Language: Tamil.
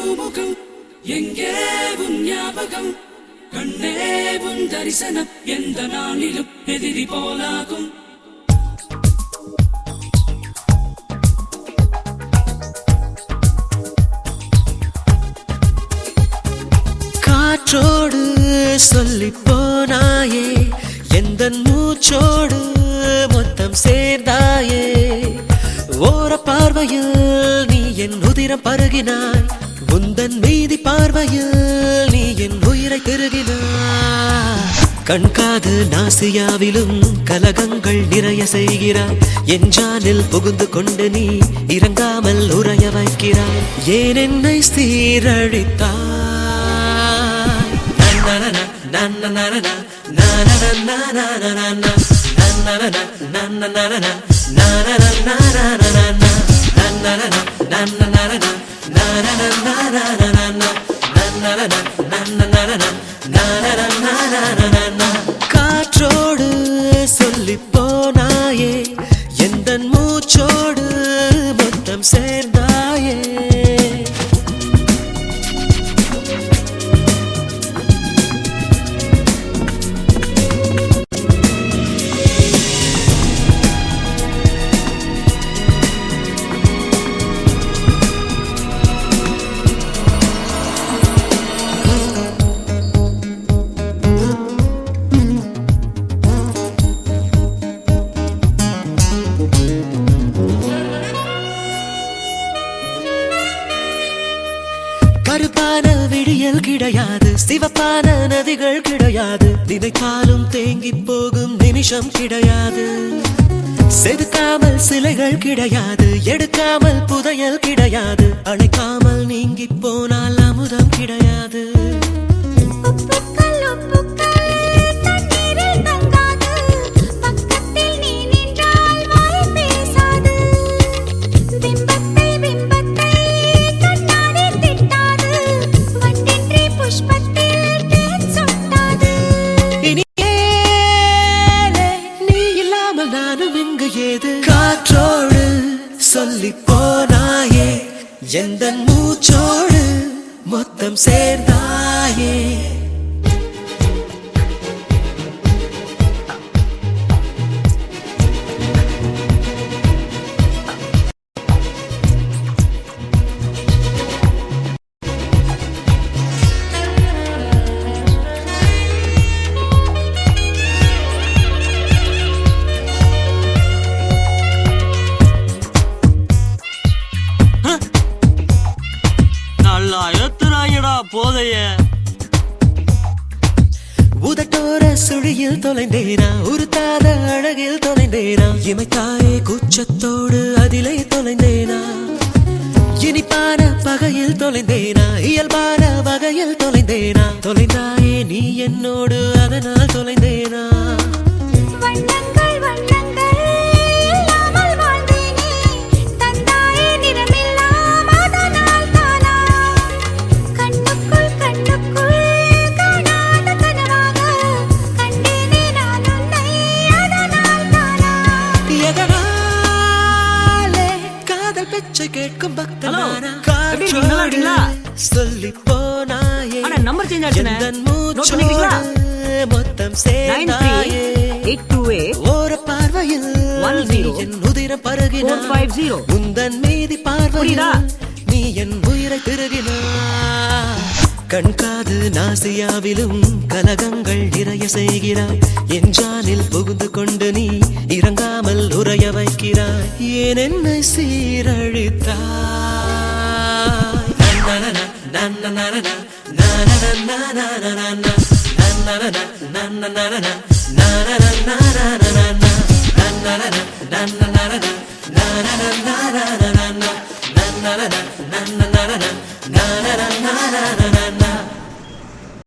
பூமுகம் எங்கே உன் ஞாபகம் கண்ணே உன் தரிசனம் எந்த நாளிலும் எதிரி போலாகும் காற்றோடு சொல்லி போனாயே எந்தன் மூச்சோடு மொத்தம் சேர்ந்தாயே ஓர பார்வையில் நீ என் உதிரம் பருகினாய் உந்தன் மீதி பார்வையில் நீ என் உயிரை திருகினாய் கண்காது நாசியாவிலும் கலகங்கள் நிறைய செய்கிறாய் என் ஜானில் புகுந்து கொண்டு நீ இறங்காமல் உறைய வைக்கிறாய் ஏன் என்னை சீரழித்தாய் காற்றோடு சொல்லி போனாயே எந்தன் மூச்சோடு மொத்தம் சேர்ந்தாயே கருப்பான விடியல் கிடையாது சிவப்பான நதிகள் கிடையாது நினைத்தாலும் தேங்கி போகும் நிமிஷம் கிடையாது செதுக்காமல் சிலைகள் கிடையாது எடுக்காமல் புதையல் கிடையாது அழைக்காமல் நீங்கி போனால் அமுதம் கிடையாது காற்றோடு சொல்லி போனாயே எந்தன் மூச்சோடு மொத்தம் சேர்ந்தாயே போதைய உதட்டோர சுழியில் தொலைந்தேனா உருத்தாத அழகில் தொலைந்தேனா இமைத்தாயே கூச்சத்தோடு அதிலே தொலைந்தேனா இனிப்பான பகையில் தொலைந்தேனா இயல்பான வகையில் தொலைந்தேனா தொலைந்தாயே நீ என்னோடு அதனால் தொலைந்தேனா கேட்கும் பக்தனானா காற்றோடு சொல்லி போனாயே நம்பர் சேஞ்ச் ஆச்சுனே எந்தன் மூச்சோடு மொத்தம் சேர்ந்தாயே 828 ஓர பார்வையில் நீ என் உதிரம் பருகினாய் உந்தன் மீதி பார்வையில் நீ என் உயிரை திருகினாய் கண்காது நாசியாவிலும் கலகங்கள் நிறைய செய்கிறாய் என் ஜானில் புகுந்து கொண்டு நீ இறங்காமல் உறைய வைக்கிறாய் ஏன் என்னை சீரழித்தாய் நன்னன